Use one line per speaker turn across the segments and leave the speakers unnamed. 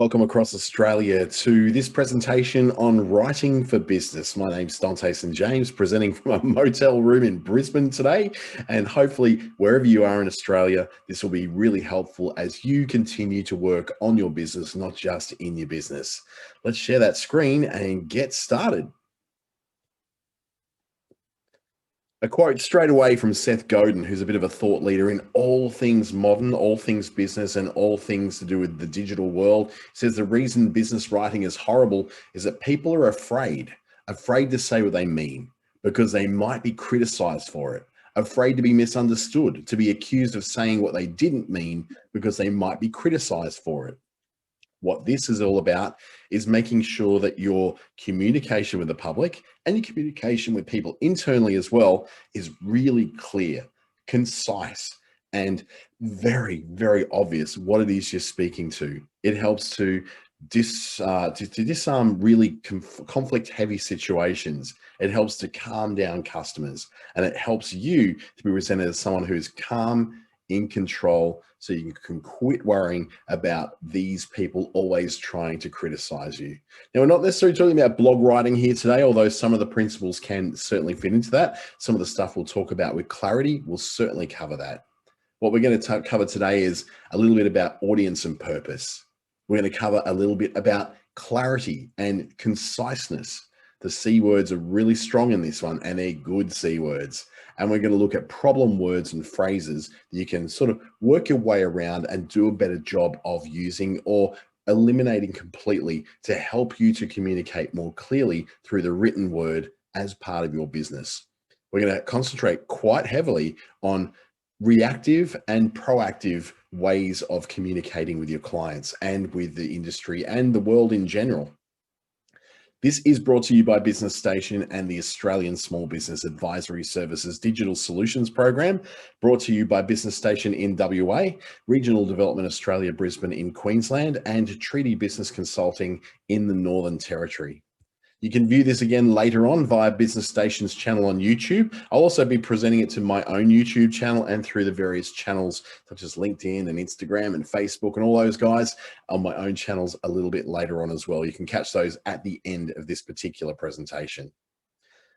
Welcome across Australia to this presentation on writing for business. My name's Dante St James, presenting from a motel room in Brisbane today. And hopefully, wherever you are in Australia, this will be really helpful as you continue to work on your business, not just in your business. Let's share that screen and get started. A quote straight away from Seth Godin, who's a bit of a thought leader in all things modern, all things business, and all things to do with the digital world. He says the reason business writing is horrible is that people are afraid to say what they mean because they might be criticized for it, afraid to be misunderstood, to be accused of saying what they didn't mean because they might be criticized for it. What this is all about is making sure that your communication with the public and your communication with people internally as well is really clear, concise, and very, very obvious what it is you're speaking to. It helps to disarm really conflict-heavy situations. It helps to calm down customers, and it helps you to be presented as someone who's calm, in control, so you can quit worrying about these people always trying to criticize you. Now, we're not necessarily talking about blog writing here today, although some of the principles can certainly fit into that. Some of the stuff we'll talk about with clarity will certainly cover that. What we're going to cover today is a little bit about audience and purpose. We're going to cover a little bit about clarity and conciseness. The C words are really strong in this one, and they're good C words. And we're going to look at problem words and phrases that you can sort of work your way around and do a better job of using or eliminating completely to help you to communicate more clearly through the written word as part of your business. We're going to concentrate quite heavily on reactive and proactive ways of communicating with your clients and with the industry and the world in general. This is brought to you by Business Station and the Australian Small Business Advisory Services Digital Solutions Program, brought to you by Business Station in WA, Regional Development Australia Brisbane in Queensland, and Treaty Business Consulting in the Northern Territory. You can view this again later on via Business Station's channel on YouTube. I'll also be presenting it to my own YouTube channel and through the various channels such as LinkedIn and Instagram and Facebook and all those guys on my own channels a little bit later on as well. You can catch those at the end of this particular presentation.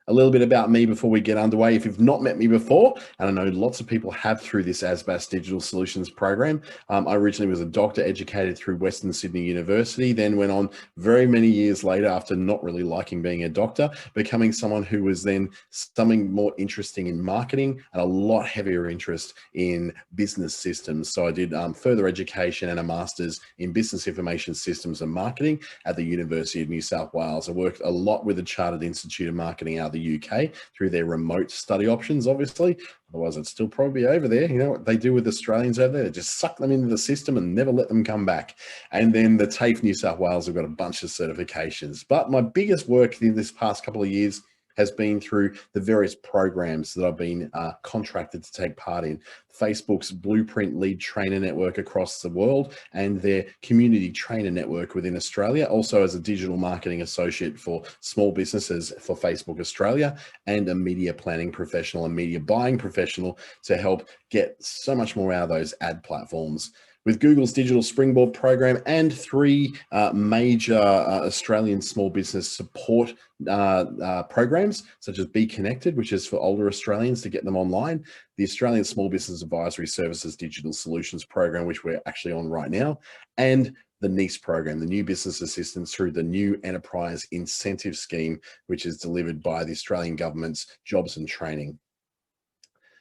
A little bit about me before we get underway. If you've not met me before, and I know lots of people have through this ASBAS Digital Solutions Program, I originally was a doctor educated through Western Sydney University, then went on very many years later after not really liking being a doctor, becoming someone who was then something more interesting in marketing and a lot heavier interest in business systems. So I did further education and a master's in business information systems and marketing at the University of New South Wales. I worked a lot with the Chartered Institute of Marketing out the UK through their remote study options, obviously. Otherwise, I'd still probably be over there. You know what they do with Australians over there? They just suck them into the system and never let them come back. And then the TAFE New South Wales have got a bunch of certifications. But my biggest work in this past couple of years has been through the various programs that I've been contracted to take part in. Facebook's Blueprint Lead Trainer Network across the world and their Community Trainer Network within Australia, also as a digital marketing associate for small businesses for Facebook Australia, and a media planning professional and media buying professional to help get so much more out of those ad platforms. With Google's Digital Springboard program and three major Australian small business support programs, such as Be Connected, which is for older Australians to get them online, the Australian Small Business Advisory Services Digital Solutions Program, which we're actually on right now, and the NEAS program, the New Business Assistance through the New Enterprise Incentive Scheme, which is delivered by the Australian Government's Jobs and Training.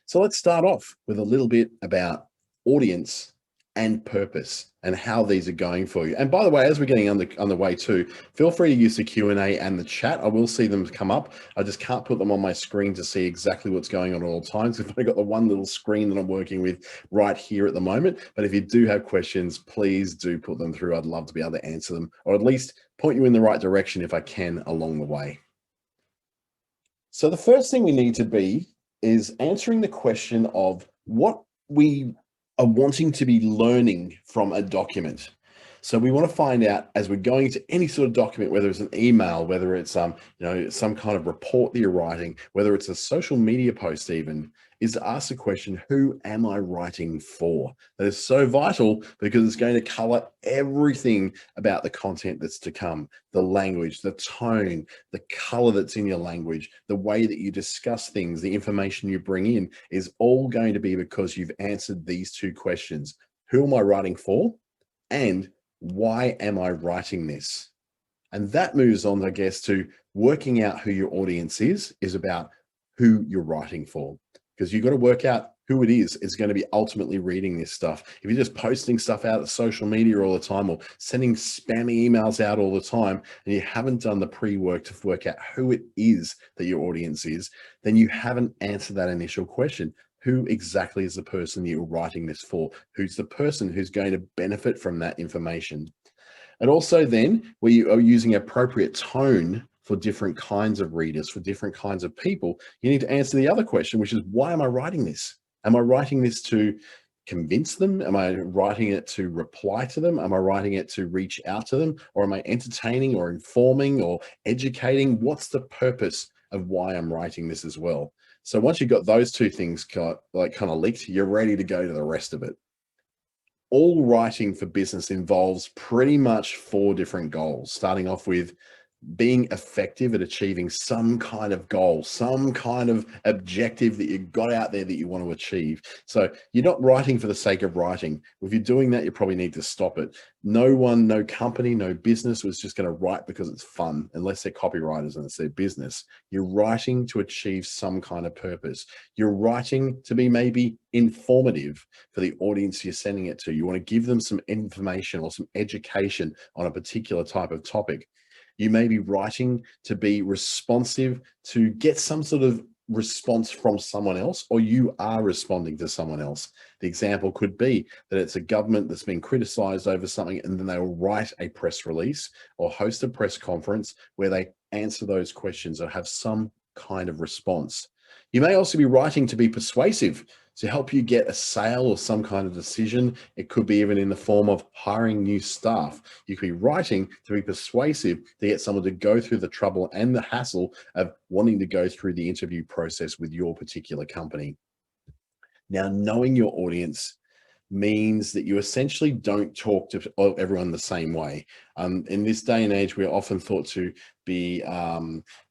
So let's start off with a little bit about audience and purpose and how these are going for you. And by the way, as we're getting on the way too, feel free to use the Q&A and the chat. I will see them come up. I just can't put them on my screen to see exactly what's going on at all times. I've only got the one little screen that I'm working with right here at the moment. But if you do have questions, please do put them through. I'd love to be able to answer them, or at least point you in the right direction if I can along the way. So the first thing we need to be is answering the question of what we are wanting to be learning from a document. So we want to find out, as we're going to any sort of document, whether it's an email, whether it's some kind of report that you're writing, whether it's a social media post even, is to ask the question, who am I writing for? That is so vital because it's going to color everything about the content that's to come, the language, the tone, the color that's in your language, the way that you discuss things, the information you bring in is all going to be because you've answered these two questions. Who am I writing for? And why am I writing this? And that moves on, I guess, to working out who your audience is about who you're writing for. Because you've got to work out who it is going to be ultimately reading this stuff. If you're just posting stuff out at social media all the time or sending spammy emails out all the time, and you haven't done the pre-work to work out who it is that your audience is, then you haven't answered that initial question. Who exactly is the person that you're writing this for? Who's the person who's going to benefit from that information? And also then, where you are using appropriate tone for different kinds of readers, for different kinds of people, you need to answer the other question, which is, why am I writing this? Am I writing this to convince them? Am I writing it to reply to them? Am I writing it to reach out to them? Or am I entertaining or informing or educating? What's the purpose of why I'm writing this as well? So once you've got those two things kind of linked, you're ready to go to the rest of it. All writing for business involves pretty much 4 different goals, starting off with being effective at achieving some kind of goal, some kind of objective that you got out there that you want to achieve. So you're not writing for the sake of writing. If you're doing that, you probably need to stop it. No one, no company, no business was just going to write because it's fun, unless they're copywriters and it's their business. You're writing to achieve some kind of purpose. You're writing to be maybe informative for the audience you're sending it to. You want to give them some information or some education on a particular type of topic. You may be writing to be responsive, to get some sort of response from someone else, or you are responding to someone else. The example could be that it's a government that's been criticized over something, and then they will write a press release or host a press conference where they answer those questions or have some kind of response. You may also be writing to be persuasive, to help you get a sale or some kind of decision. It could be even in the form of hiring new staff. You could be writing to be persuasive, to get someone to go through the trouble and the hassle of wanting to go through the interview process with your particular company. Now, knowing your audience means that you essentially don't talk to everyone the same way. In this day and age, we're often thought to be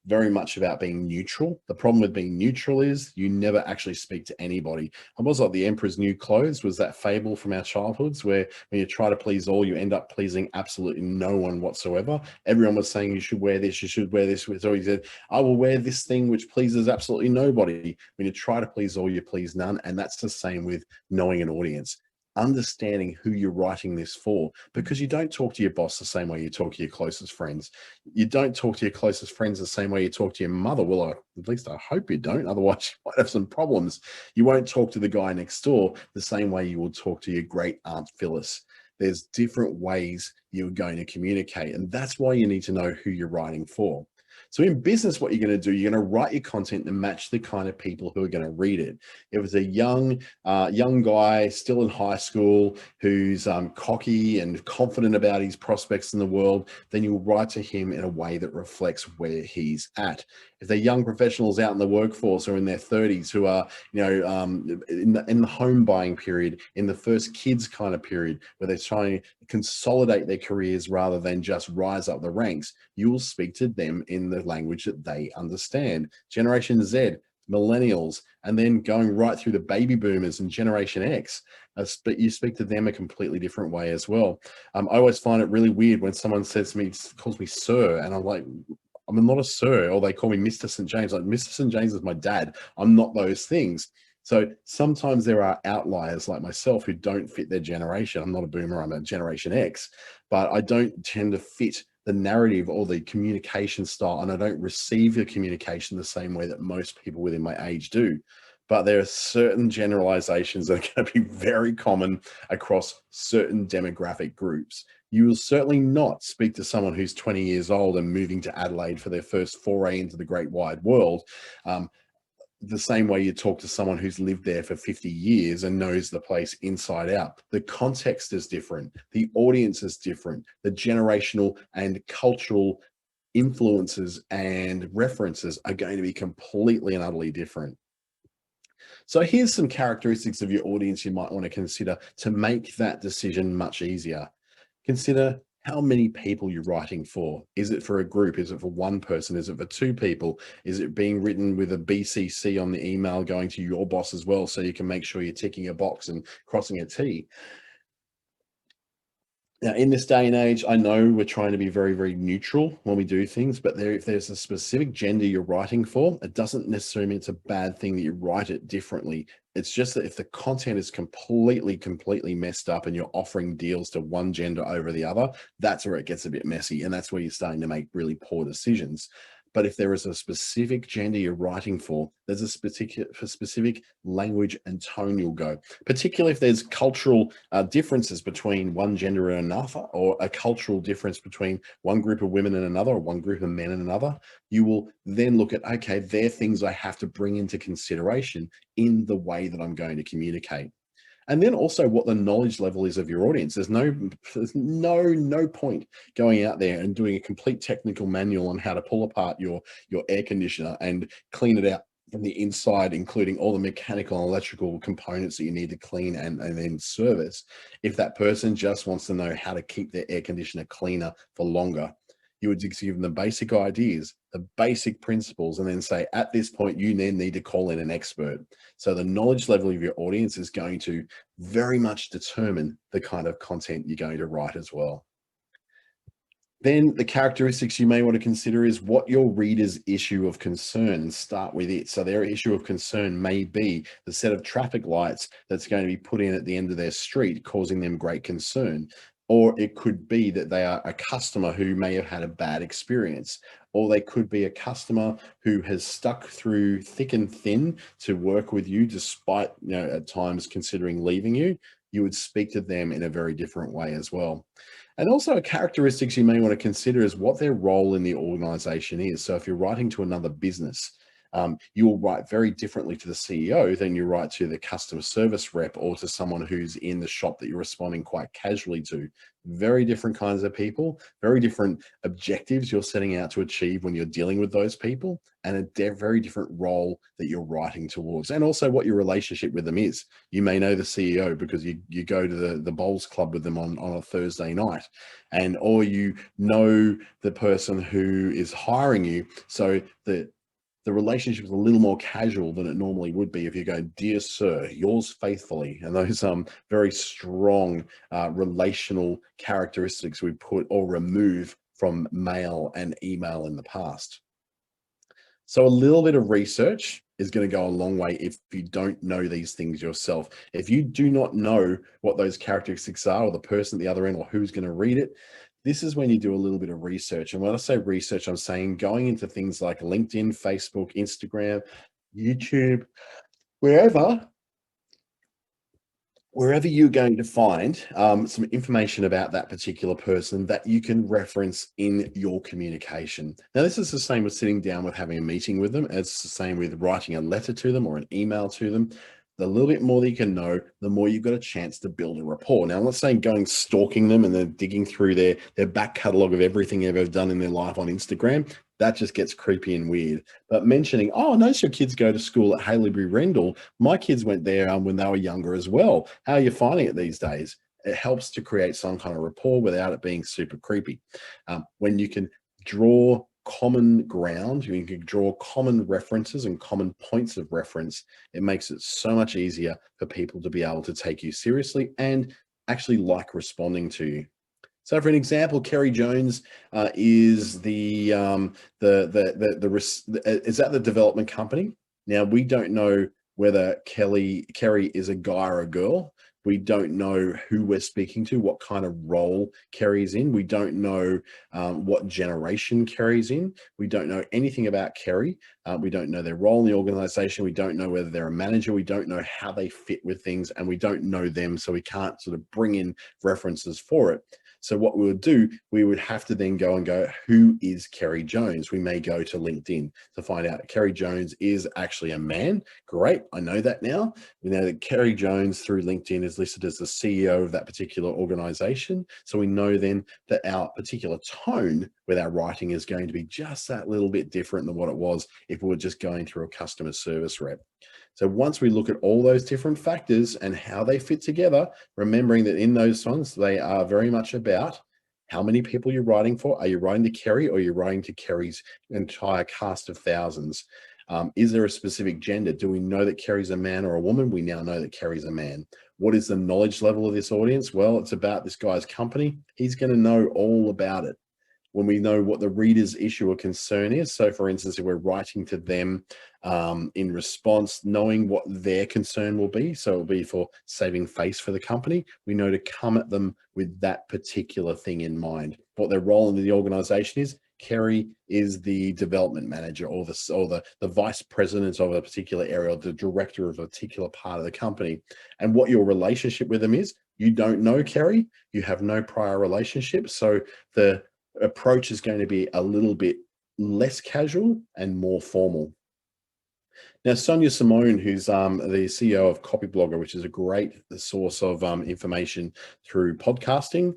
very much about being neutral. The problem with being neutral is you never actually speak to anybody. It was like the Emperor's New Clothes, was that fable from our childhoods, where when you try to please all, you end up pleasing absolutely no one whatsoever. Everyone was saying you should wear this, you should wear this. So he said, I will wear this thing which pleases absolutely nobody. When you try to please all, you please none. And that's the same with knowing an audience. Understanding who you're writing this for, because you don't talk to your boss the same way you talk to your closest friends. You don't talk to your closest friends the same way you talk to your mother. Well, at least I hope you don't. Otherwise, you might have some problems. You won't talk to the guy next door the same way you will talk to your great aunt Phyllis. There's different ways you're going to communicate, and that's why you need to know who you're writing for. So in business, what you're going to do, you're going to write your content and match the kind of people who are going to read it. If it's a young guy still in high school who's cocky and confident about his prospects in the world, then you'll write to him in a way that reflects where he's at. If they're young professionals out in the workforce or in their 30s who are, in the home buying period, in the first kids kind of period, where they're trying to consolidate their careers rather than just rise up the ranks, you will speak to them in the language that they understand. Generation Z, millennials, and then going right through the baby boomers and Generation X, but you speak to them a completely different way as well. I always find it really weird when someone says to me, calls me sir, and I'm like, I'm not a sir, or they call me Mr. St James. Like, Mr. St James is my dad. I'm not those things. So sometimes there are outliers like myself who don't fit their generation. I'm not a boomer, I'm a Generation X, but I don't tend to fit the narrative or the communication style, and I don't receive the communication the same way that most people within my age do. But there are certain generalizations that are going to be very common across certain demographic groups. You will certainly not speak to someone who's 20 years old and moving to Adelaide for their first foray into the great wide world, the same way you talk to someone who's lived there for 50 years and knows the place inside out. The context is different. The audience is different. The generational and cultural influences and references are going to be completely and utterly different. So here's some characteristics of your audience you might want to consider to make that decision much easier. Consider how many people you're writing for. Is it for a group? Is it for one person? Is it for two people? Is it being written with a BCC on the email going to your boss as well, so you can make sure you're ticking a box and crossing a T? Now, in this day and age, I know we're trying to be very, very neutral when we do things, but if there's a specific gender you're writing for, it doesn't necessarily mean it's a bad thing that you write it differently. It's just that if the content is completely messed up and you're offering deals to one gender over the other, that's where it gets a bit messy. And that's where you're starting to make really poor decisions. But if there is a specific gender you're writing for, there's a specific language and tone you'll go, particularly if there's cultural differences between one gender and another, or a cultural difference between one group of women and another, or one group of men and another. You will then look at, okay, they're things I have to bring into consideration in the way that I'm going to communicate. And then also what the knowledge level is of your audience. There's no point going out there and doing a complete technical manual on how to pull apart your air conditioner and clean it out from the inside, including all the mechanical and electrical components that you need to clean and then service. If that person just wants to know how to keep their air conditioner cleaner for longer, you would just give them the basic ideas, the basic principles, and then say, at this point, you then need to call in an expert. So the knowledge level of your audience is going to very much determine the kind of content you're going to write as well. Then the characteristics you may want to consider is what your reader's issue of concern, and start with it. So their issue of concern may be the set of traffic lights that's going to be put in at the end of their street, causing them great concern. Or it could be that they are a customer who may have had a bad experience, or they could be a customer who has stuck through thick and thin to work with you, despite, at times considering leaving you. You would speak to them in a very different way as well. And also characteristics you may want to consider is what their role in the organization is. So if you're writing to another business, you will write very differently to the CEO than you write to the customer service rep or to someone who's in the shop that you're responding quite casually to. Very different kinds of people, very different objectives you're setting out to achieve when you're dealing with those people, and a very different role that you're writing towards, and also what your relationship with them is. You may know the CEO because you go to the bowls club with them on a Thursday night, or you know the person who is hiring you, so the relationship is a little more casual than it normally would be if you go, "Dear sir, yours faithfully," and those very strong relational characteristics we put or remove from mail and email in the past. So a little bit of research is going to go a long way if you don't know these things yourself. If you do not know what those characteristics are, or the person at the other end, or who's going to read it, this is when you do a little bit of research. And when I say research, I'm saying going into things like LinkedIn, Facebook, Instagram, YouTube, wherever you're going to find some information about that particular person that you can reference in your communication. Now, this is the same with sitting down with having a meeting with them. It's the same with writing a letter to them or an email to them. The little bit more that you can know, the more you've got a chance to build a rapport. Now, I'm not saying going stalking them and then digging through their back catalogue of everything they've ever done in their life on Instagram. That just gets creepy and weird. But mentioning, "Oh, notice your kids go to school at Haileybury Rendell. My kids went there when they were younger as well. How are you finding it these days?" It helps to create some kind of rapport without it being super creepy. When you can draw common ground, you can draw common references and common points of reference, it makes it so much easier for people to be able to take you seriously and actually like responding to you. So, for an example, Kerry Jones is is at the development company. Now, we don't know whether Kerry is a guy or a girl. We don't know who we're speaking to, what kind of role Kerry's in. We don't know what generation Kerry's in. We don't know anything about Kerry. We don't know their role in the organization. We don't know whether they're a manager. We don't know how they fit with things, and we don't know them, so we can't sort of bring in references for it. So what we would do, we would have to then go, who is Kerry Jones? We may go to LinkedIn to find out Kerry Jones is actually a man. Great, I know that now. We know that Kerry Jones through LinkedIn is listed as the CEO of that particular organization. So we know then that our particular tone with our writing is going to be just that little bit different than what it was if we were just going through a customer service rep. So once we look at all those different factors and how they fit together, remembering that in those ones, they are very much about how many people you're writing for. Are you writing to Kerry, or are you writing to Kerry's entire cast of thousands? Is there a specific gender? Do we know that Kerry's a man or a woman? We now know that Kerry's a man. What is the knowledge level of this audience? Well, it's about this guy's company. He's going to know all about it when we know what the reader's issue or concern is. So for instance, if we're writing to them in response, knowing what their concern will be, so it'll be for saving face for the company, we know to come at them with that particular thing in mind. What their role in the organization is. Kerry is the development manager, or the vice president of a particular area, or the director of a particular part of the company. And what your relationship with them is, you don't know Kerry, you have no prior relationship. So the approach is going to be a little bit less casual and more formal. Now, Sonia Simone, who's the CEO of Copyblogger, which is a great source of information through podcasting,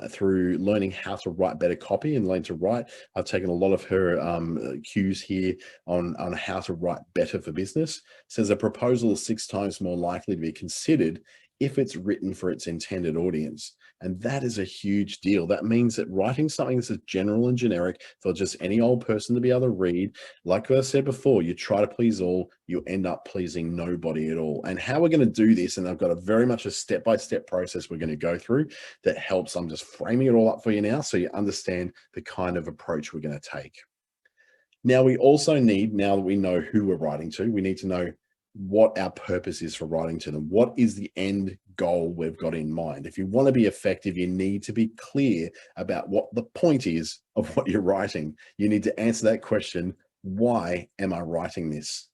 through learning how to write better copy and learn to write. I've taken a lot of her cues here on how to write better for business. Says a proposal is 6 times more likely to be considered if it's written for its intended audience. And that is a huge deal. That means that writing something that's general and generic for just any old person to be able to read, like I said before, you try to please all, you end up pleasing nobody at all. And how we're going to do this, and I've got very much a step-by-step process we're going to go through that helps. I'm just framing it all up for you now so you understand the kind of approach we're going to take. Now, we also need, now that we know who we're writing to, we need to know what our purpose is for writing to them. What is the end goal we've got in mind? If you want to be effective, you need to be clear about what the point is of what you're writing. You need to answer that question, why am I writing this?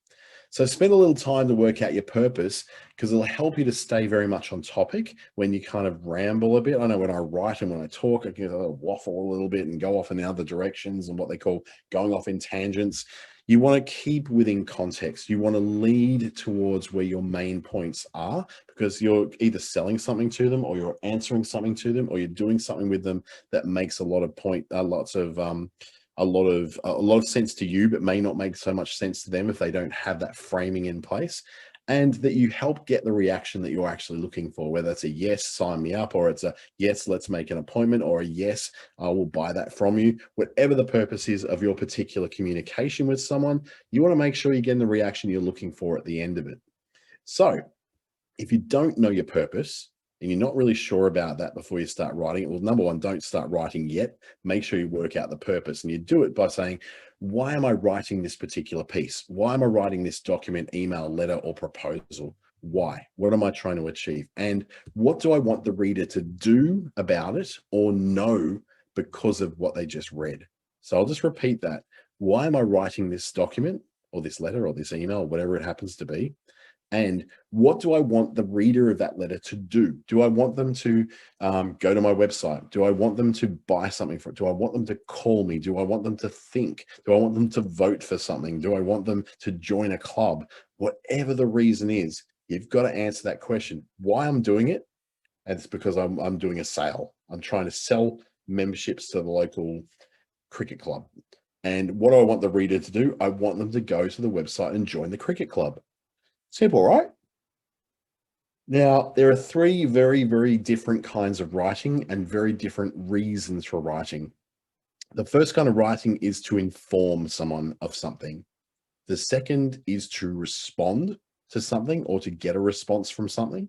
So spend a little time to work out your purpose, because it'll help you to stay very much on topic when you kind of ramble a bit. I know when I write and when I talk, I can waffle a little bit and go off in the other directions and what they call going off in tangents. You want to keep within context. You want to lead towards where your main points are, because you're either selling something to them, or you're answering something to them, or you're doing something with them that makes a lot of sense to you, but may not make so much sense to them if they don't have that framing in place. And that you help get the reaction that you're actually looking for, whether it's a yes, sign me up, or it's a yes, let's make an appointment, or a yes, I will buy that from you. Whatever the purpose is of your particular communication with someone, you want to make sure you're getting the reaction you're looking for at the end of it. So if you don't know your purpose and you're not really sure about that before you start writing it, well, number one, don't start writing yet. Make sure you work out the purpose, and you do it by saying, why am I writing this particular piece? Why am I writing this document, email, letter, or proposal? Why? What am I trying to achieve? And what do I want the reader to do about it or know because of what they just read? So I'll just repeat that. Why am I writing this document, or this letter, or this email, or whatever it happens to be? And what do I want the reader of that letter to do? Do I want them to go to my website? Do I want them to buy something for it? Do I want them to call me? Do I want them to think? Do I want them to vote for something? Do I want them to join a club? Whatever the reason is, you've got to answer that question. Why I'm doing it? And it's because I'm doing a sale. I'm trying to sell memberships to the local cricket club. And what do I want the reader to do? I want them to go to the website and join the cricket club. Simple, right? Now, there are 3 very, very different kinds of writing and very different reasons for writing. The first kind of writing is to inform someone of something. The second is to respond to something, or to get a response from something.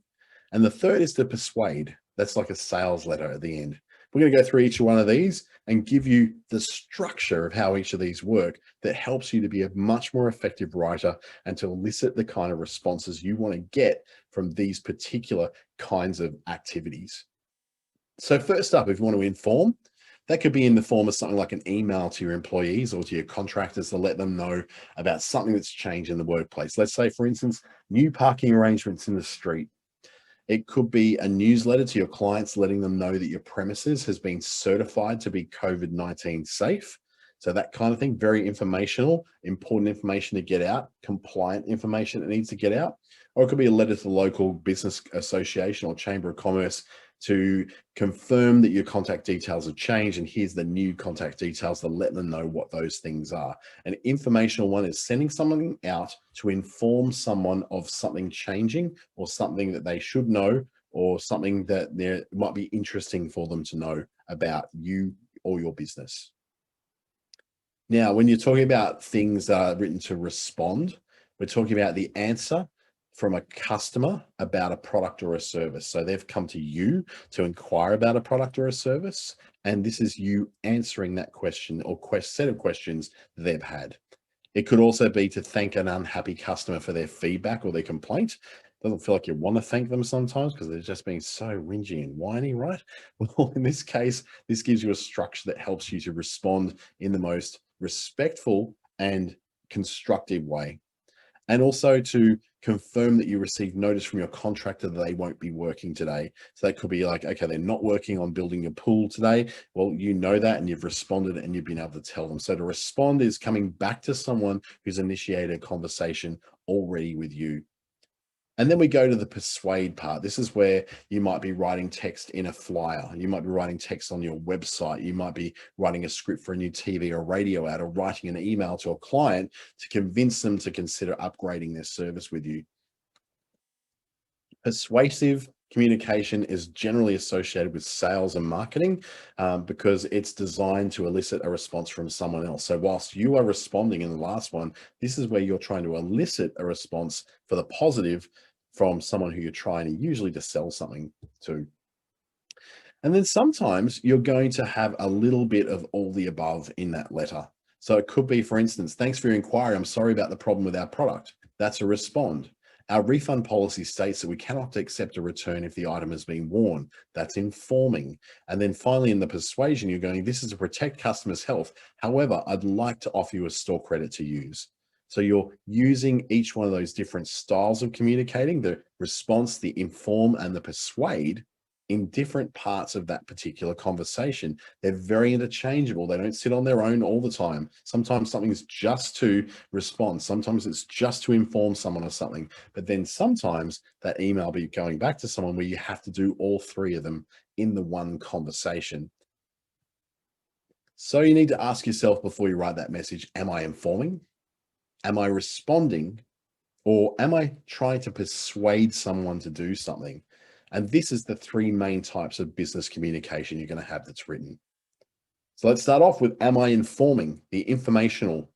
And the third is to persuade. That's like a sales letter at the end. We're going to go through each one of these and give you the structure of how each of these work that helps you to be a much more effective writer and to elicit the kind of responses you want to get from these particular kinds of activities. So first up, if you want to inform, that could be in the form of something like an email to your employees or to your contractors to let them know about something that's changed in the workplace. Let's say, for instance, new parking arrangements in the street. It could be a newsletter to your clients letting them know that your premises has been certified to be COVID-19 safe. So that kind of thing, very informational, important information to get out, compliant information that needs to get out. Or it could be a letter to the local business association or chamber of commerce to confirm that your contact details have changed, and here's the new contact details to let them know what those things are. An informational one is sending someone out to inform someone of something changing or something that they should know, or something that there might be interesting for them to know about you or your business. Now, when you're talking about things that are written to respond, we're talking about the answer from a customer about a product or a service. So they've come to you to inquire about a product or a service, and this is you answering that question or set of questions they've had. It could also be to thank an unhappy customer for their feedback or their complaint. Doesn't feel like you want to thank them sometimes because they're just being so whingy and whiny, right? Well, in this case, this gives you a structure that helps you to respond in the most respectful and constructive way. And also to confirm that you received notice from your contractor that they won't be working today. So that could be like, okay, they're not working on building your pool today. Well, you know that, and you've responded and you've been able to tell them. So to respond is coming back to someone who's initiated a conversation already with you. And then we go to the persuade part. This is where you might be writing text in a flyer. You might be writing text on your website. You might be writing a script for a new TV or radio ad, or writing an email to a client to convince them to consider upgrading their service with you. Persuasive communication is generally associated with sales and marketing because it's designed to elicit a response from someone else. So whilst you are responding in the last one, this is where you're trying to elicit a response for the positive from someone who you're trying to usually to sell something to. And then sometimes you're going to have a little bit of all the above in that letter. So it could be, for instance, thanks for your inquiry. I'm sorry about the problem with our product. That's a respond. Our refund policy states that we cannot accept a return if the item has been worn. That's informing. And then finally in the persuasion, you're going, this is to protect customers' health. However, I'd like to offer you a store credit to use. So you're using each one of those different styles of communicating, the response, the inform, and the persuade, in different parts of that particular conversation. They're very interchangeable. They don't sit on their own all the time. Sometimes something's just to respond. Sometimes it's just to inform someone of something. But then sometimes that email will be going back to someone where you have to do all three of them in the one conversation. So you need to ask yourself before you write that message, am I informing? Am I responding? Or am I trying to persuade someone to do something? And this is the three main types of business communication you're going to have that's written. So let's start off with, am I informing? The informational.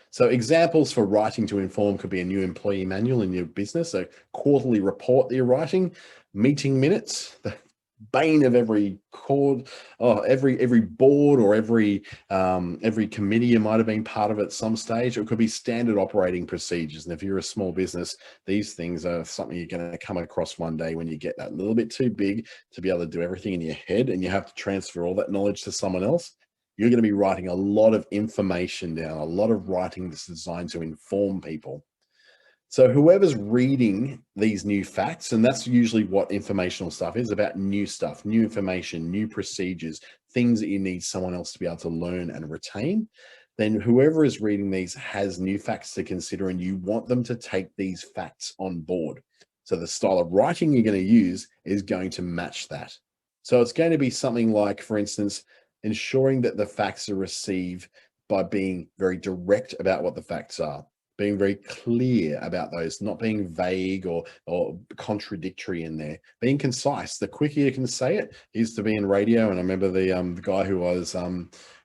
So examples for writing to inform could be a new employee manual in your business, a quarterly report that you're writing, meeting minutes, the bane of every every board or every committee you might have been part of at some stage. It could be standard operating procedures. And if you're a small business, these things are something you're going to come across one day when you get that little bit too big to be able to do everything in your head, and you have to transfer all that knowledge to someone else. You're going to be writing a lot of information down, a lot of writing that's designed to inform people. So whoever's reading these new facts, and that's usually what informational stuff is about, new stuff, new information, new procedures, things that you need someone else to be able to learn and retain, then whoever is reading these has new facts to consider, and you want them to take these facts on board. So the style of writing you're going to use is going to match that. So it's going to be something like, for instance, ensuring that the facts are received by being very direct about what the facts are, being very clear about those, not being vague or contradictory in there, being concise. The quicker you can say it. I used to be in radio, and I remember the guy who I was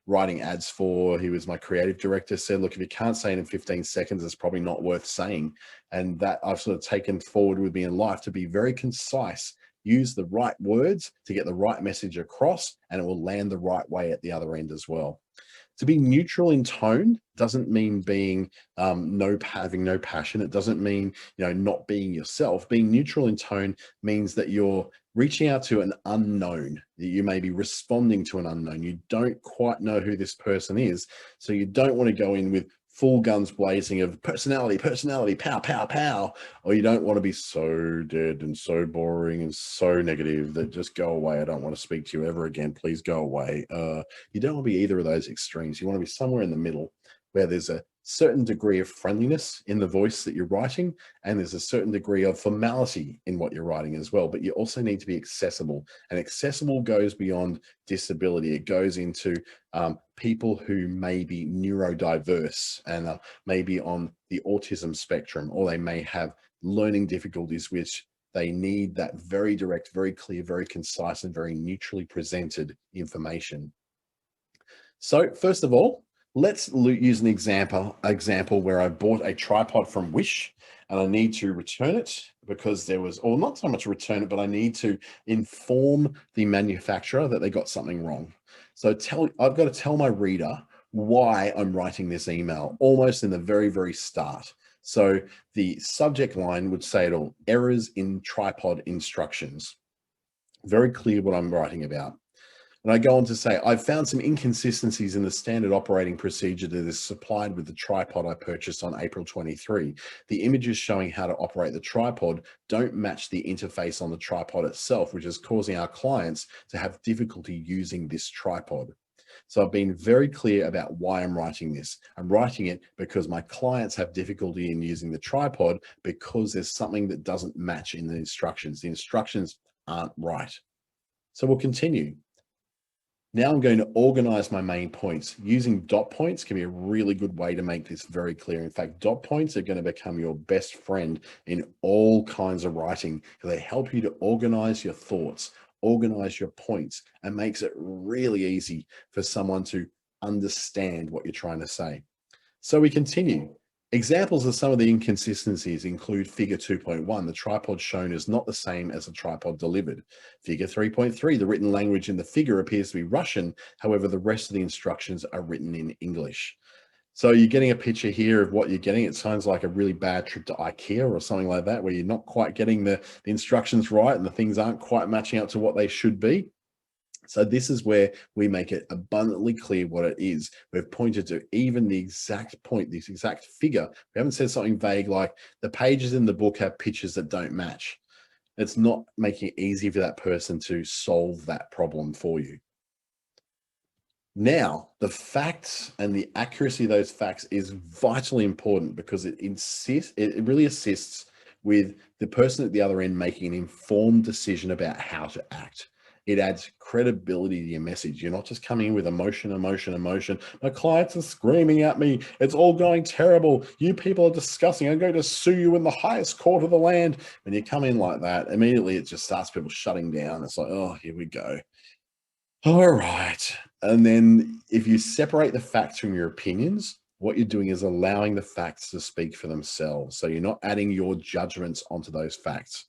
writing ads for, he was my creative director, said, look, if you can't say it in 15 seconds, it's probably not worth saying. And that I've sort of taken forward with me in life, to be very concise, use the right words to get the right message across, and it will land the right way at the other end as well. To be neutral in tone doesn't mean being having no passion. It doesn't mean, not being yourself. Being neutral in tone means that you're reaching out to an unknown, that you may be responding to an unknown. You don't quite know who this person is, so you don't want to go in with full guns blazing of personality, pow, pow, pow, or you don't want to be so dead and so boring and so negative that just go away. I don't want to speak to you ever again. Please go away. You don't want to be either of those extremes. You want to be somewhere in the middle where there's a certain degree of friendliness in the voice that you're writing, and there's a certain degree of formality in what you're writing as well. But you also need to be accessible, and accessible goes beyond disability. It goes into people who may be neurodiverse and maybe on the autism spectrum, or they may have learning difficulties, which they need that very direct, very clear, very concise, and very neutrally presented information. So first of all, let's use an example where I bought a tripod from Wish and I need to return it because there was, or not so much return it, but I need to inform the manufacturer that they got something wrong. So I've got to tell my reader why I'm writing this email almost in the very, very start. So the subject line would say it all: errors in tripod instructions. Very clear what I'm writing about. And I go on to say, I've found some inconsistencies in the standard operating procedure that is supplied with the tripod I purchased on April 23. The images showing how to operate the tripod don't match the interface on the tripod itself, which is causing our clients to have difficulty using this tripod. So I've been very clear about why I'm writing this. I'm writing it because my clients have difficulty in using the tripod because there's something that doesn't match in the instructions. The instructions aren't right. So we'll continue. Now I'm going to organize my main points. Using dot points can be a really good way to make this very clear. In fact, dot points are going to become your best friend in all kinds of writing because they help you to organize your thoughts, organize your points, and makes it really easy for someone to understand what you're trying to say. So we continue. Examples of some of the inconsistencies include figure 2.1. The tripod shown is not the same as the tripod delivered. Figure 3.3. The written language in the figure appears to be Russian. However, the rest of the instructions are written in English. So you're getting a picture here of what you're getting. It sounds like a really bad trip to IKEA or something like that, where you're not quite getting the instructions right and the things aren't quite matching up to what they should be. So this is where we make it abundantly clear what it is. We've pointed to even the exact point, this exact figure. We haven't said something vague like the pages in the book have pictures that don't match. It's not making it easy for that person to solve that problem for you. Now, the facts and the accuracy of those facts is vitally important because it really assists with the person at the other end making an informed decision about how to act. It adds credibility to your message. You're not just coming in with emotion. My clients are screaming at me. It's all going terrible. You people are disgusting. I'm going to sue you in the highest court of the land. When you come in like that, immediately it just starts people shutting down. It's like, oh, here we go. All right. And then if you separate the facts from your opinions, what you're doing is allowing the facts to speak for themselves. So you're not adding your judgments onto those facts.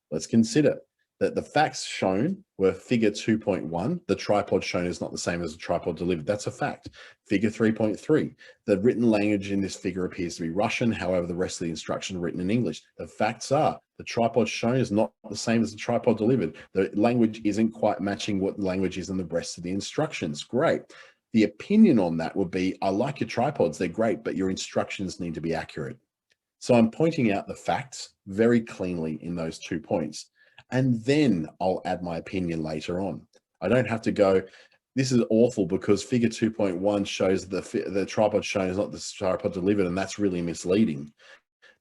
Let's consider that the facts shown were figure 2.1. The tripod shown is not the same as the tripod delivered. That's a fact. Figure 3.3. The written language in this figure appears to be Russian. However, the rest of the instructions are written in English. The facts are the tripod shown is not the same as the tripod delivered. The language isn't quite matching what the language is in the rest of the instructions. Great. The opinion on that would be, I like your tripods. They're great, but your instructions need to be accurate. So I'm pointing out the facts very cleanly in those 2 points. And then I'll add my opinion later on. I don't have to go, this is awful because figure 2.1 shows the tripod shown is not the tripod delivered, and that's really misleading.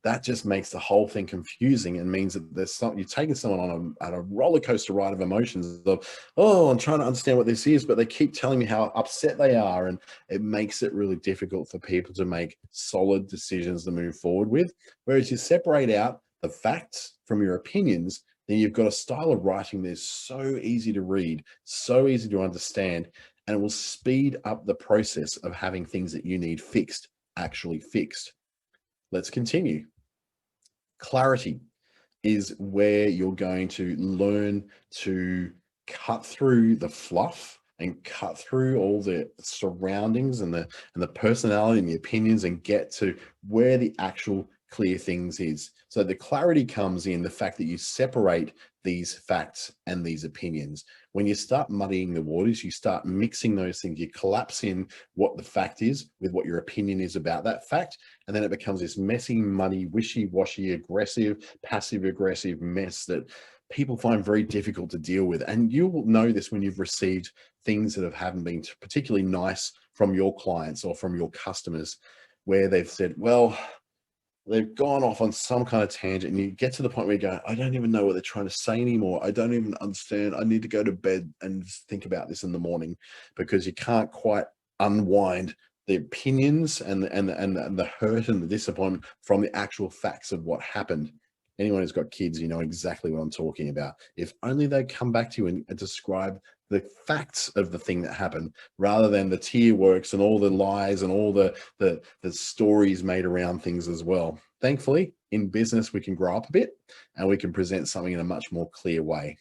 That just makes the whole thing confusing and means that you're taking someone on a roller coaster ride of emotions of, oh, I'm trying to understand what this is, but they keep telling me how upset they are. And it makes it really difficult for people to make solid decisions to move forward with. Whereas you separate out the facts from your opinions, then you've got a style of writing that's so easy to read, so easy to understand, and it will speed up the process of having things that you need fixed, actually fixed. Let's continue. Clarity is where you're going to learn to cut through the fluff and cut through all the surroundings and the personality and the opinions and get to where the actual clear things is. So the clarity comes in the fact that you separate these facts and these opinions. When you start muddying the waters, you start mixing those things, you collapse in what the fact is with what your opinion is about that fact. And then it becomes this messy, muddy, wishy-washy, aggressive, passive-aggressive mess that people find very difficult to deal with. And you will know this when you've received things that haven't been particularly nice from your clients or from your customers. where they've said, well, they've gone off on some kind of tangent, and you get to the point where you go, I don't even know what they're trying to say anymore. I don't even understand. I need to go to bed and think about this in the morning, because you can't quite unwind the opinions and the hurt and the disappointment from the actual facts of what happened. Anyone who's got kids, you know exactly what I'm talking about. If only they come back to you and describe the facts of the thing that happened, rather than the tear works and all the lies and all the stories made around things as well. Thankfully, in business, we can grow up a bit and we can present something in a much more clear way.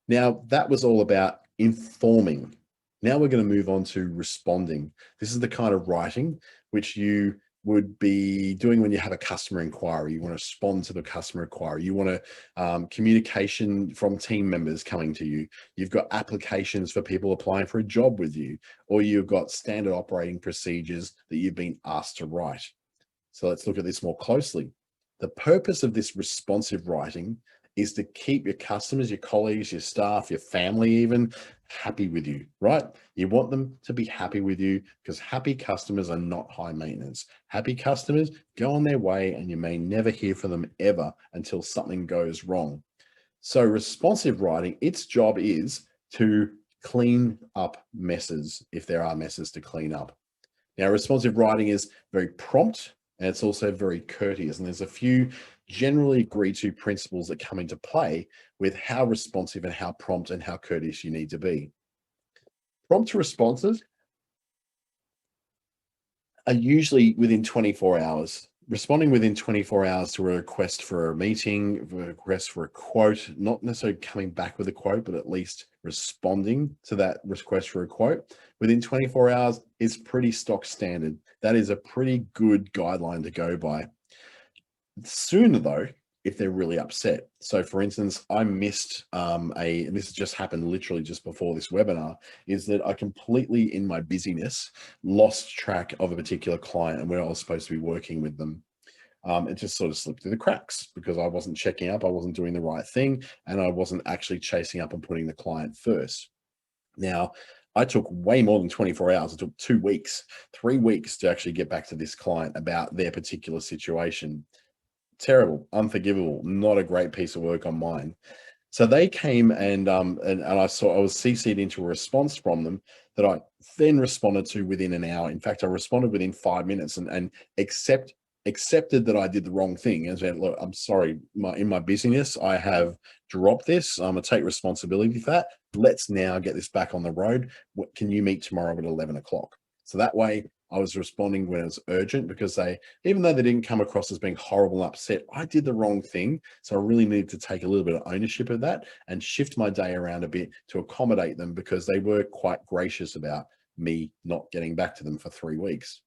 Now, that was all about informing. Now we're going to move on to responding. This is the kind of writing which you would be doing when you have a customer inquiry. You want to respond to the customer inquiry. You want to communication from team members coming to you. You've got applications for people applying for a job with you, or you've got standard operating procedures that you've been asked to write. So let's look at this more closely. The purpose of this responsive writing is to keep your customers, your colleagues, your staff, your family even happy with you, right? You want them to be happy with you, because happy customers are not high maintenance. Happy customers go on their way, and you may never hear from them ever until something goes wrong. So responsive writing, its job is to clean up messes if there are messes to clean up. Now, responsive writing is very prompt, and it's also very courteous. And there's a few generally agreed to principles that come into play with how responsive and how prompt and how courteous you need to be. Prompt responses are usually within 24 hours. Responding within 24 hours to a request for a meeting, a request for a quote, not necessarily coming back with a quote, but at least responding to that request for a quote within 24 hours is pretty stock standard. That is a pretty good guideline to go by. Sooner though, if they're really upset. So for instance, I missed and this just happened literally just before this webinar, is that I completely, in my busyness, lost track of a particular client and where I was supposed to be working with them. It just sort of slipped through the cracks because I wasn't checking up, I wasn't doing the right thing, and I wasn't actually chasing up and putting the client first. Now, I took way more than 24 hours. It took 2 weeks, 3 weeks to actually get back to this client about their particular situation. Terrible, unforgivable, not a great piece of work on mine. So they came and I was CC'd into a response from them that I then responded to within an hour. In fact, I responded within 5 minutes and accepted that I did the wrong thing and said, look, I'm sorry, in my busyness, I have dropped this. I'm gonna take responsibility for that. Let's now get this back on the road. Can you meet tomorrow at 11 o'clock? So that way I was responding when it was urgent, because even though they didn't come across as being horrible and upset, I did the wrong thing. So I really needed to take a little bit of ownership of that and shift my day around a bit to accommodate them, because they were quite gracious about me not getting back to them for 3 weeks.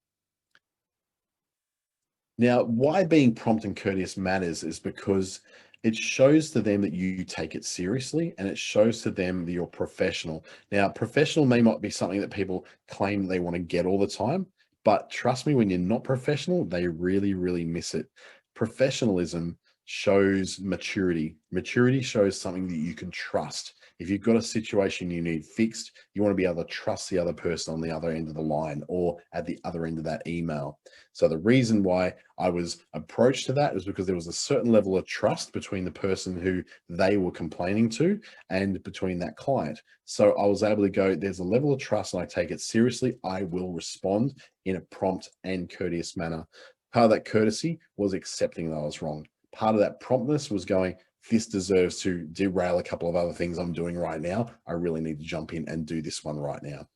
Now, why being prompt and courteous matters is because it shows to them that you take it seriously, and it shows to them that you're professional. Now, professional may not be something that people claim they want to get all the time, but trust me, when you're not professional, they really, really miss it. Professionalism shows maturity. Maturity shows something that you can trust. If you've got a situation you need fixed, you want to be able to trust the other person on the other end of the line or at the other end of that email. So the reason why I was approached to that is because there was a certain level of trust between the person who they were complaining to and between that client. So I was able to go, there's a level of trust and I take it seriously. I will respond in a prompt and courteous manner. Part of that courtesy was accepting that I was wrong. Part of that promptness was going, this deserves to derail a couple of other things I'm doing right now. I really need to jump in and do this one right now.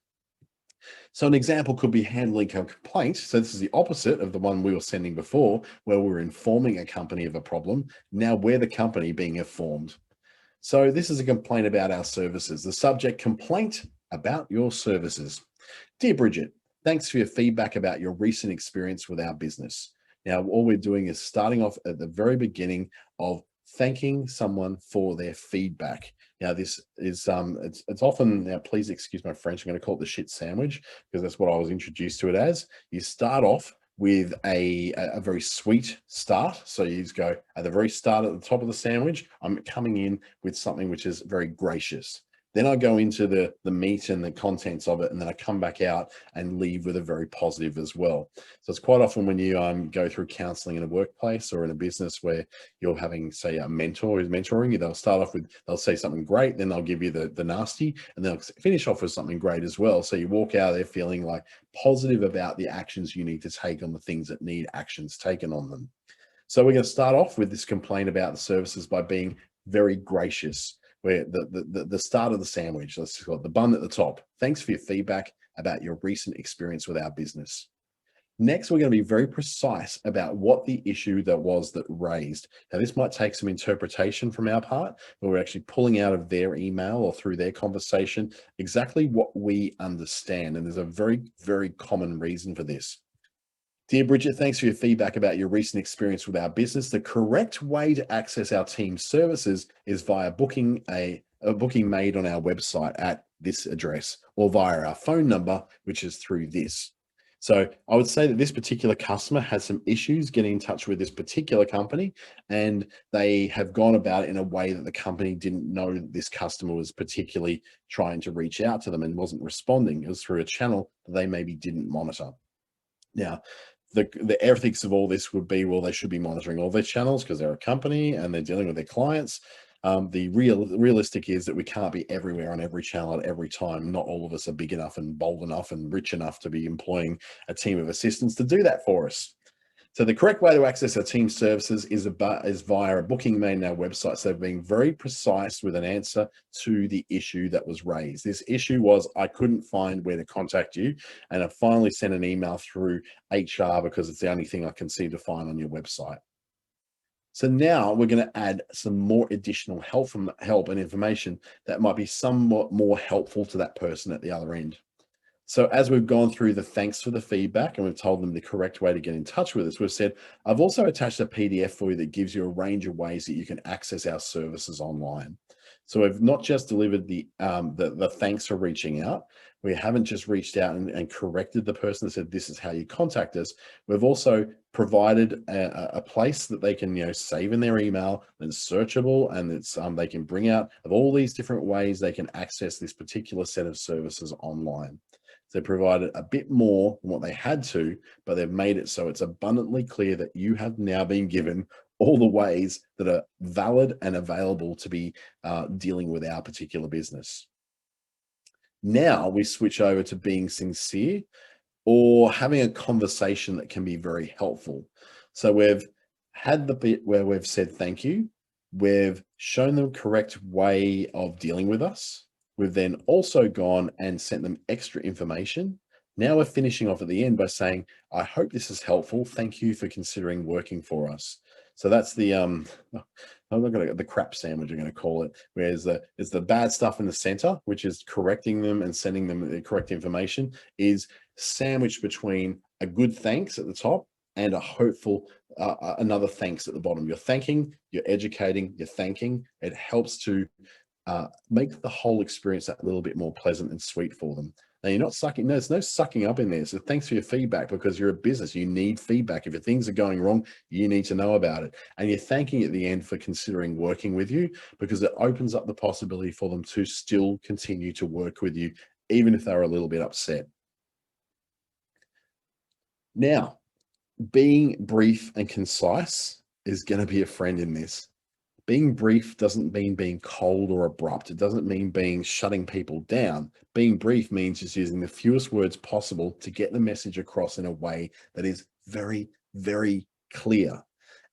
So an example could be handling a complaint. So this is the opposite of the one we were sending before, where we were informing a company of a problem. Now we're the company being informed. So this is a complaint about our services. The subject: complaint about your services. Dear Bridget, thanks for your feedback about your recent experience with our business. Now, all we're doing is starting off at the very beginning of thanking someone for their feedback. Now, this is it's often, now please excuse my French, I'm going to call it the shit sandwich, because that's what I was introduced to it as. You start off with a very sweet start. So you just go at the very start, at the top of the sandwich, I'm coming in with something which is very gracious. Then I go into the meat and the contents of it, and then I come back out and leave with a very positive as well. So it's quite often when you go through counseling in a workplace or in a business where you're having, say, a mentor who's mentoring you, they'll start off with, they'll say something great, then they'll give you the nasty, and they'll finish off with something great as well. So you walk out of there feeling like positive about the actions you need to take on the things that need actions taken on them. So we're going to start off with this complaint about the services by being very gracious. Where the start of the sandwich, let's call it the bun at the top. Thanks for your feedback about your recent experience with our business. Next, we're going to be very precise about what the issue that was that raised. Now, this might take some interpretation from our part, but we're actually pulling out of their email or through their conversation exactly what we understand. And there's a very, very common reason for this. Dear Bridget, thanks for your feedback about your recent experience with our business. The correct way to access our team's services is via booking a booking made on our website at this address or via our phone number, which is through this. So I would say that this particular customer has some issues getting in touch with this particular company, and they have gone about it in a way that the company didn't know that this customer was particularly trying to reach out to them and wasn't responding. It was through a channel that they maybe didn't monitor. Now, the ethics of all this would be, well, they should be monitoring all their channels because they're a company and they're dealing with their clients. The realistic is that we can't be everywhere on every channel at every time. Not all of us are big enough and bold enough and rich enough to be employing a team of assistants to do that for us. So the correct way to access our team services is via a booking made in our website. So being very precise with an answer to the issue that was raised. This issue was, I couldn't find where to contact you, and I finally sent an email through HR because it's the only thing I can seem to find on your website. So now we're going to add some more additional help and information that might be somewhat more helpful to that person at the other end. So as we've gone through the thanks for the feedback and we've told them the correct way to get in touch with us, we've said, I've also attached a PDF for you that gives you a range of ways that you can access our services online. So we've not just delivered the thanks for reaching out. We haven't just reached out and corrected the person that said, this is how you contact us. We've also provided a place that they can, save in their email that's searchable, and it's they can bring out of all these different ways they can access this particular set of services online. They provided a bit more than what they had to, but they've made it so it's abundantly clear that you have now been given all the ways that are valid and available to be dealing with our particular business. Now we switch over to being sincere or having a conversation that can be very helpful. So we've had the bit where we've said thank you. We've shown them the correct way of dealing with us. We've then also gone and sent them extra information. Now we're finishing off at the end by saying, I hope this is helpful. Thank you for considering working for us. So that's the the crap sandwich, I'm going to call it, where there's the bad stuff in the center, which is correcting them and sending them the correct information, is sandwiched between a good thanks at the top and a hopeful another thanks at the bottom. You're thanking, you're educating, you're thanking. It helps to make the whole experience a little bit more pleasant and sweet for them. Now, you're not sucking, no, there's no sucking up in there. So thanks for your feedback, because you're a business. You need feedback. If your things are going wrong, you need to know about it. And you're thanking at the end for considering working with you, because it opens up the possibility for them to still continue to work with you, even if they're a little bit upset. Now, being brief and concise is going to be a friend in this. Being brief doesn't mean being cold or abrupt. It doesn't mean shutting people down. Being brief means just using the fewest words possible to get the message across in a way that is very, very clear.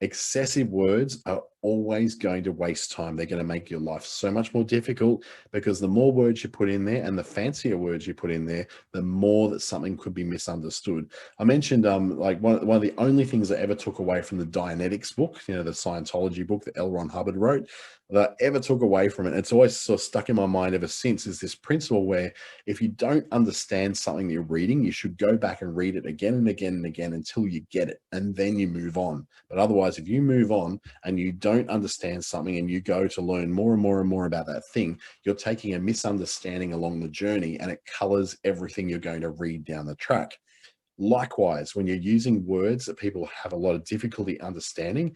Excessive words are always going to waste time. They're going to make your life so much more difficult, because the more words you put in there and the fancier words you put in there, the more that something could be misunderstood. I mentioned like one of the only things I ever took away from the Dianetics book, the Scientology book that L. Ron Hubbard wrote, that I ever took away from it, it's always sort of stuck in my mind ever since, is this principle where if you don't understand something that you're reading, you should go back and read it again and again and again until you get it, and then you move on. But otherwise, if you move on and you don't understand something and you go to learn more and more and more about that thing, you're taking a misunderstanding along the journey, and it colors everything you're going to read down the track. Likewise, when you're using words that people have a lot of difficulty understanding,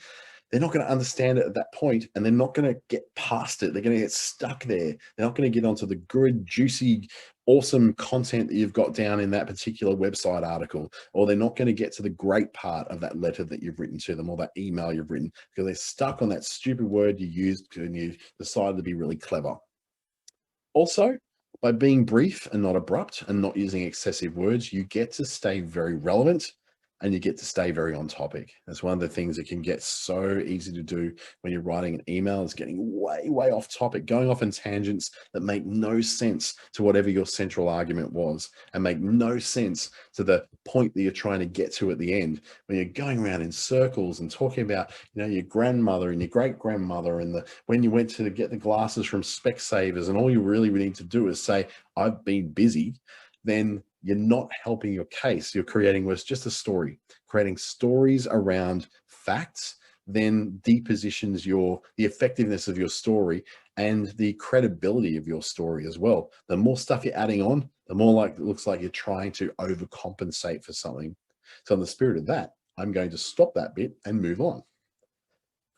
they're not going to understand it at that point, and they're not going to get past it. They're going to get stuck there. They're not going to get onto the good, juicy, awesome content that you've got down in that particular website article, or they're not going to get to the great part of that letter that you've written to them or that email you've written, because they're stuck on that stupid word you used and you decided to be really clever. Also, by being brief and not abrupt and not using excessive words, you get to stay very relevant and you get to stay very on topic. That's one of the things that can get so easy to do when you're writing an email, is getting way, way off topic, going off in tangents that make no sense to whatever your central argument was and make no sense to the point that you're trying to get to at the end. When you're going around in circles and talking about, your grandmother and your great grandmother and when you went to get the glasses from Specsavers, and all you really need to do is say, I've been busy, then you're not helping your case. You're creating what's just a story. Creating stories around facts then depositions the effectiveness of your story and the credibility of your story as well. The more stuff you're adding on, the more like it looks like you're trying to overcompensate for something. So in the spirit of that, I'm going to stop that bit and move on.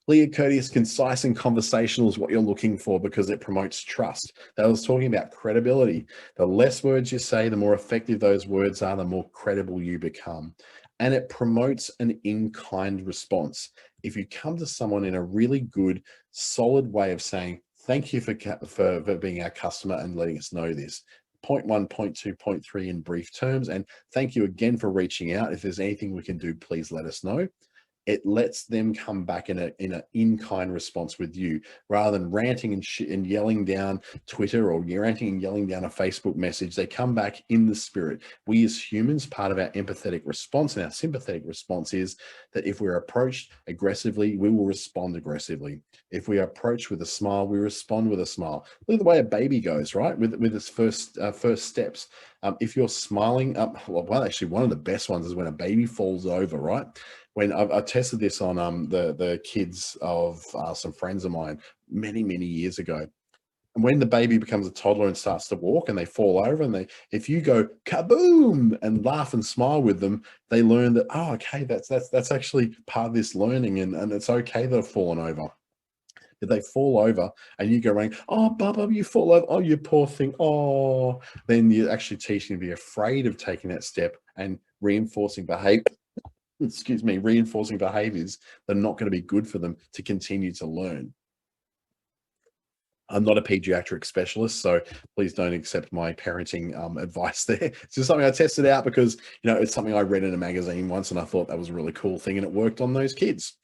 Clear, courteous, concise, and conversational is what you're looking for, because it promotes trust. That was talking about credibility. The less words you say, the more effective those words are, the more credible you become. And it promotes an in-kind response. If you come to someone in a really good, solid way of saying, thank you for being our customer and letting us know this. Point 1, point 2, point 3 in brief terms. And thank you again for reaching out. If there's anything we can do, please let us know. It lets them come back in an in-kind response with you, rather than ranting and yelling down Twitter, or ranting and yelling down a Facebook message. They come back in the spirit. We as humans, part of our empathetic response and our sympathetic response is that if we're approached aggressively, we will respond aggressively. If we are approached with a smile, we respond with a smile. Look at the way a baby goes, right? With its first steps. If you're smiling, actually one of the best ones is when a baby falls over, right? When I tested this on the kids of some friends of mine many, many years ago. And when the baby becomes a toddler and starts to walk and they fall over, and if you go kaboom and laugh and smile with them, they learn that, oh, okay, that's actually part of this learning, and it's okay that they've fallen over. If they fall over and you go around, oh, Bubba, you fall over, oh, you poor thing, oh, then you're actually teaching them to be afraid of taking that step and reinforcing behavior. Reinforcing behaviors that are not going to be good for them to continue to learn. I'm not a pediatric specialist, so please don't accept my parenting advice there. It's just something I tested out because, it's something I read in a magazine once, and I thought that was a really cool thing, and it worked on those kids.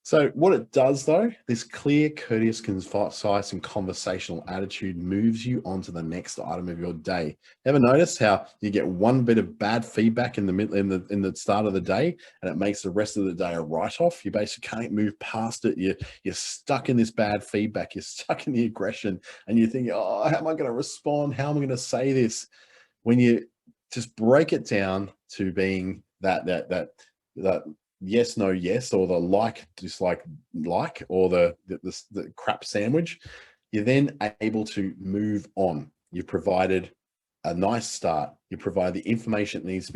So what it does, though, this clear, courteous, concise, and conversational attitude moves you on to the next item of your day. Ever notice how you get one bit of bad feedback in the start of the day, and it makes the rest of the day a write-off? You basically can't move past it. You're stuck in this bad feedback. You're stuck in the aggression, and you're thinking, oh, how am I going to respond? How am I going to say this? When you just break it down to being that yes, no, yes, or the like, dislike, like, or the crap sandwich, you're then able to move on. You've provided a nice start. You provide the information that needs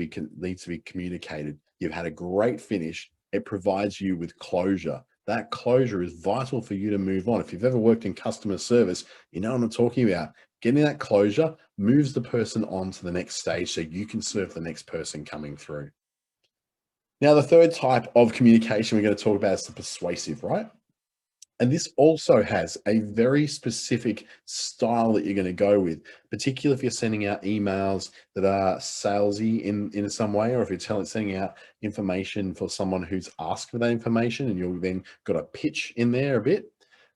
to be communicated. You've had a great finish. It provides you with closure. That closure is vital for you to move on. If you've ever worked in customer service, you know what I'm talking about. Getting that closure moves the person on to the next stage so you can serve the next person coming through. Now, the third type of communication we're going to talk about is the persuasive, right? And this also has a very specific style that you're going to go with, particularly if you're sending out emails that are salesy in some way, or if you're sending out information for someone who's asked for that information and you've then got a pitch in there a bit.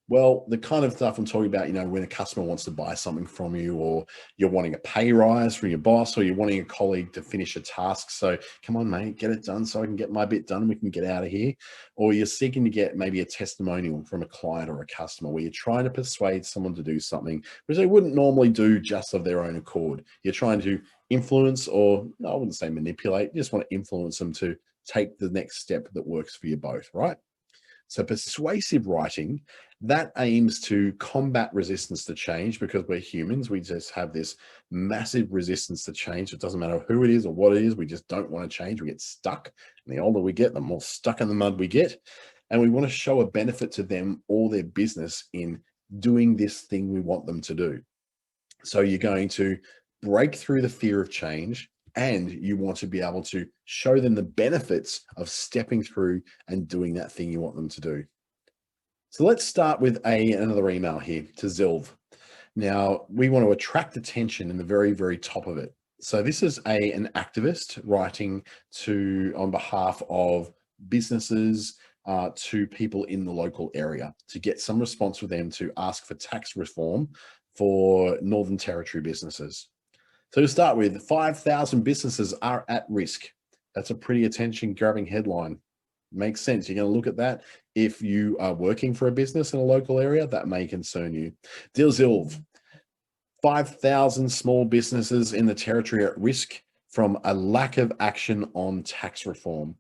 Well, the kind of stuff I'm talking about, when a customer wants to buy something from you, or you're wanting a pay rise from your boss, or you're wanting a colleague to finish a task. So come on, mate, get it done so I can get my bit done and we can get out of here. Or you're seeking to get maybe a testimonial from a client or a customer, where you're trying to persuade someone to do something which they wouldn't normally do just of their own accord. You're trying to influence, or I wouldn't say manipulate, you just want to influence them to take the next step that works for you both, right? So persuasive writing, that aims to combat resistance to change, because we're humans. We just have this massive resistance to change. It doesn't matter who it is or what it is. We just don't want to change. We get stuck. And the older we get, the more stuck in the mud we get. And we want to show a benefit to them or their business in doing this thing we want them to do. So you're going to break through the fear of change, and you want to be able to show them the benefits of stepping through and doing that thing you want them to do. So let's start with another email here to Zilv. Now, we want to attract attention in the very, very top of it. So this is an activist writing on behalf of businesses to people in the local area to get some response with them to ask for tax reform for Northern Territory businesses. So to start with, 5,000 businesses are at risk. That's a pretty attention-grabbing headline. Makes sense. You're going to look at that. If you are working for a business in a local area, that may concern you. Dear Zilv, 5,000 small businesses in the territory at risk from a lack of action on tax reform.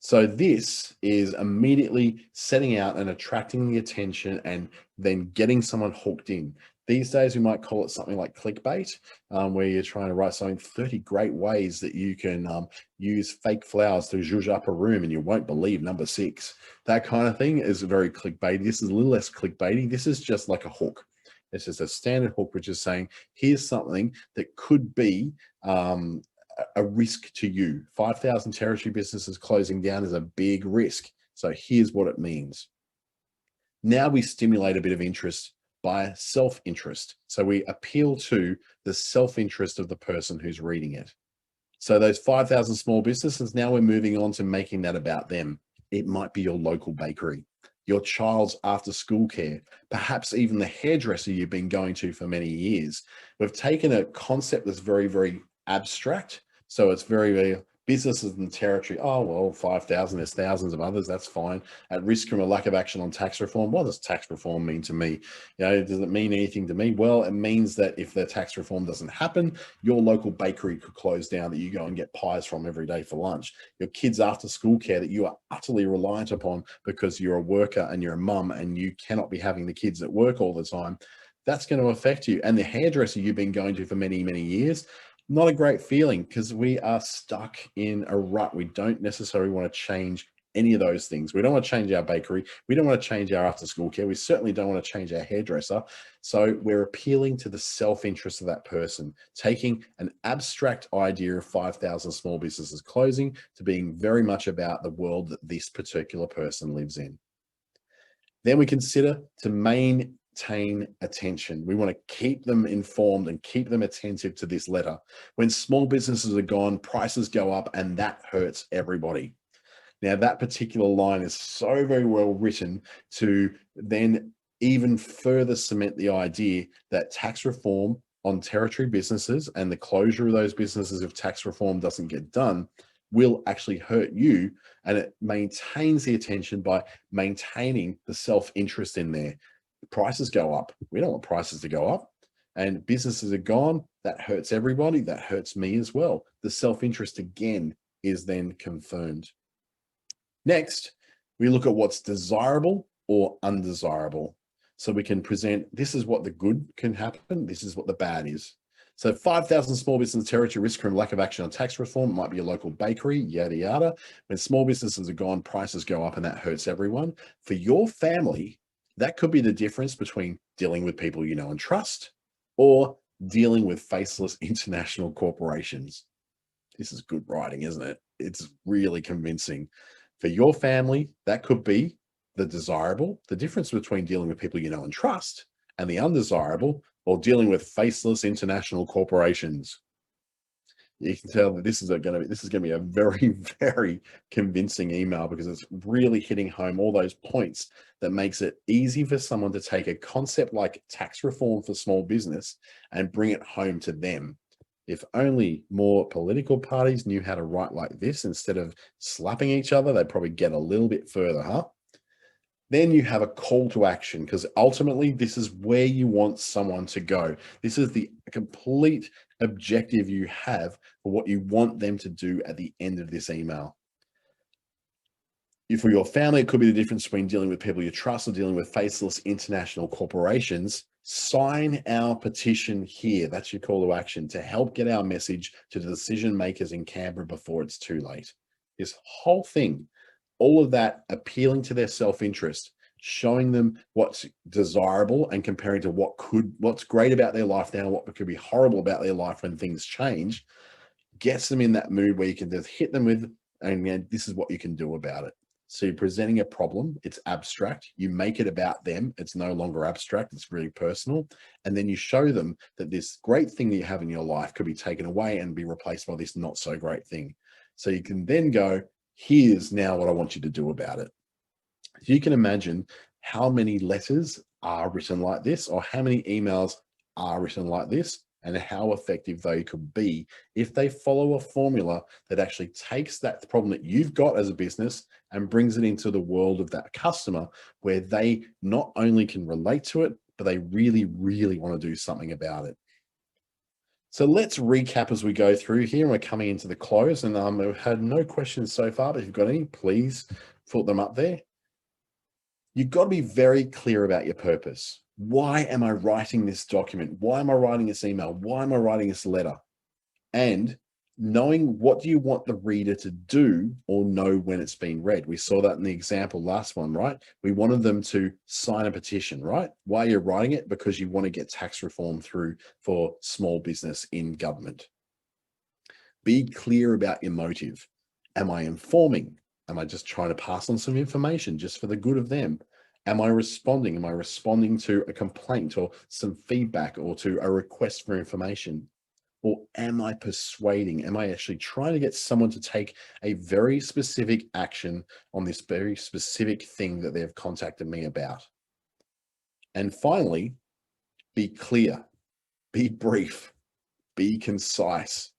So this is immediately setting out and attracting the attention and then getting someone hooked in. These days, we might call it something like clickbait, where you're trying to write something 30 great ways that you can use fake flowers to zhuzh up a room and you won't believe number 6. That kind of thing is very clickbaity. This is a little less clickbaity. This is just like a hook. It's just a standard hook, which is saying, here's something that could be a risk to you. 5,000 territory businesses closing down is a big risk. So here's what it means. Now we stimulate a bit of interest by self-interest. So we appeal to the self-interest of the person who's reading it. So those 5,000 small businesses, now we're moving on to making that about them. It might be your local bakery, your child's after-school care, perhaps even the hairdresser you've been going to for many years. We've taken a concept that's very, very abstract. So it's very, very businesses in the territory. Oh, well, 5,000, there's thousands of others. That's fine. At risk from a lack of action on tax reform. What does tax reform mean to me? Does it mean anything to me? Well, it means that if the tax reform doesn't happen, your local bakery could close down that you go and get pies from every day for lunch. Your kids' after school care that you are utterly reliant upon because you're a worker and you're a mum and you cannot be having the kids at work all the time. That's going to affect you. And the hairdresser you've been going to for many, many years, not a great feeling because we are stuck in a rut. We don't necessarily want to change any of those things. We don't want to change our bakery. We don't want to change our after school care. We certainly don't want to change our hairdresser. So we're appealing to the self-interest of that person, taking an abstract idea of 5,000 small businesses closing to being very much about the world that this particular person lives in. Then we consider to maintain attention. We want to keep them informed and keep them attentive to this letter. When small businesses are gone, prices go up, and that hurts everybody. Now, that particular line is so very well written to then even further cement the idea that tax reform on territory businesses and the closure of those businesses if tax reform doesn't get done will actually hurt you, and it maintains the attention by maintaining the self-interest in there. Prices go up. We don't want prices to go up, and businesses are gone. That hurts everybody. That hurts me as well. The self-interest again is then confirmed. Next, we look at what's desirable or undesirable. So we can present, this is what the good can happen. This is what the bad is. So 5,000 small business territory risk from lack of action on tax reform. It might be a local bakery, yada, yada. When small businesses are gone, prices go up and that hurts everyone. For your family, that could be the difference between dealing with people you know and trust or dealing with faceless international corporations. This is good writing, isn't it? It's really convincing. For your family, that could be the desirable, the difference between dealing with people you know and trust, and the undesirable, or dealing with faceless international corporations. You can tell that this is going to be a very, very convincing email because it's really hitting home all those points that makes it easy for someone to take a concept like tax reform for small business and bring it home to them. If only more political parties knew how to write like this instead of slapping each other, they'd probably get a little bit further, huh? Then you have a call to action because ultimately this is where you want someone to go. This is the complete objective you have for what you want them to do at the end of this email. For your family, it could be the difference between dealing with people you trust or dealing with faceless international corporations. Sign our petition here. That's your call to action to help get our message to the decision makers in Canberra before it's too late. This whole thing All of that appealing to their self-interest, showing them what's desirable and comparing to what's great about their life now, what could be horrible about their life when things change, gets them in that mood where you can just hit them with, and this is what you can do about it. So you're presenting a problem, it's abstract, you make it about them, it's no longer abstract, it's really personal. And then you show them that this great thing that you have in your life could be taken away and be replaced by this not so great thing. So you can then go, here's now what I want you to do about it. So you can imagine how many letters are written like this, or how many emails are written like this, and how effective they could be if they follow a formula that actually takes that problem that you've got as a business and brings it into the world of that customer, where they not only can relate to it, but they really, really want to do something about it. So let's recap as we go through here. We're coming into the close, and we've had no questions so far, but if you've got any, please put them up there. You've got to be very clear about your purpose. Why am I writing this document? Why am I writing this email? Why am I writing this letter? And knowing what do you want the reader to do or know when it's been read. We saw that in the example last one, right? We wanted them to sign a petition, right? Why are you writing it? Because you want to get tax reform through for small business in government. Be clear about your motive. Am I informing? Am I just trying to pass on some information just for the good of them? Am I responding? Am I responding to a complaint or some feedback or to a request for information? Or am I persuading? Am I actually trying to get someone to take a very specific action on this very specific thing that they've contacted me about? And finally, be clear, be brief, be concise.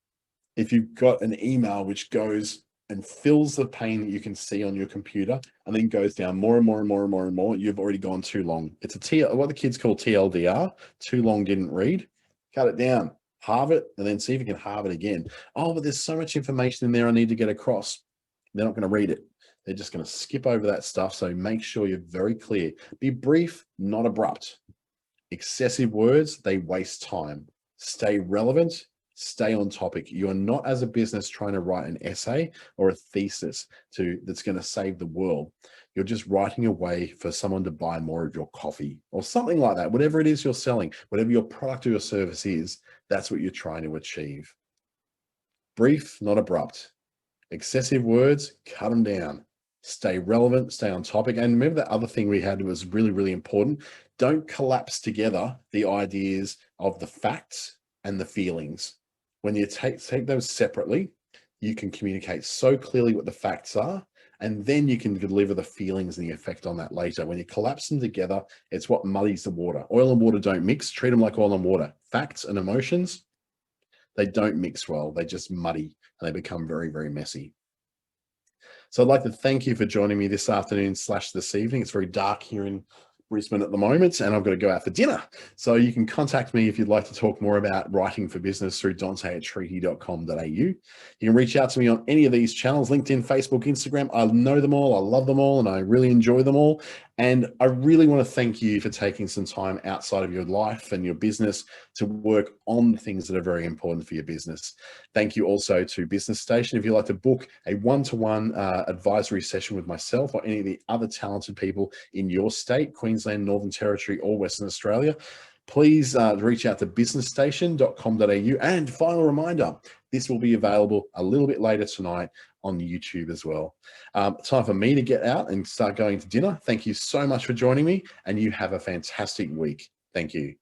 If you've got an email which goes and fills the pane that you can see on your computer and then goes down more and more and more and more and more, you've already gone too long. It's what the kids call TLDR, too long didn't read. Cut it down, halve it, and then see if you can halve it again. Oh, but there's so much information in there I need to get across. They're not going to read it. They're just going to skip over that stuff. So make sure you're very clear. Be brief, not abrupt. Excessive words, they waste time. Stay relevant. Stay on topic. You are not, as a business, trying to write an essay or a thesis that's going to save the world. You're just writing a way for someone to buy more of your coffee or something like that. Whatever it is you're selling, whatever your product or your service is, that's what you're trying to achieve. Brief, not abrupt. Excessive words, cut them down. Stay relevant, stay on topic. And remember that other thing we had was really, really important. Don't collapse together the ideas of the facts and the feelings. When you take those separately, you can communicate so clearly what the facts are, and then you can deliver the feelings and the effect on that later. When you collapse them together, it's what muddies the water. Oil and water don't mix. Treat them like oil and water. Facts and emotions, they don't mix well. They just muddy and they become very, very messy. So I'd like to thank you for joining me this afternoon / this evening. It's very dark here in Brisbane at the moment, and I've got to go out for dinner. So you can contact me if you'd like to talk more about writing for business through dante@treaty.com.au. You can reach out to me on any of these channels, LinkedIn, Facebook, Instagram. I know them all. I love them all, and I really enjoy them all. And I really want to thank you for taking some time outside of your life and your business to work on the things that are very important for your business. Thank you also to Business Station. If you'd like to book a one-to-one advisory session with myself or any of the other talented people in your state, Queensland, Northern Territory, or Western Australia, please reach out to businessstation.com.au. And final reminder, this will be available a little bit later tonight on YouTube as well. Time for me to get out and start going to dinner. Thank you so much for joining me, and you have a fantastic week. Thank you.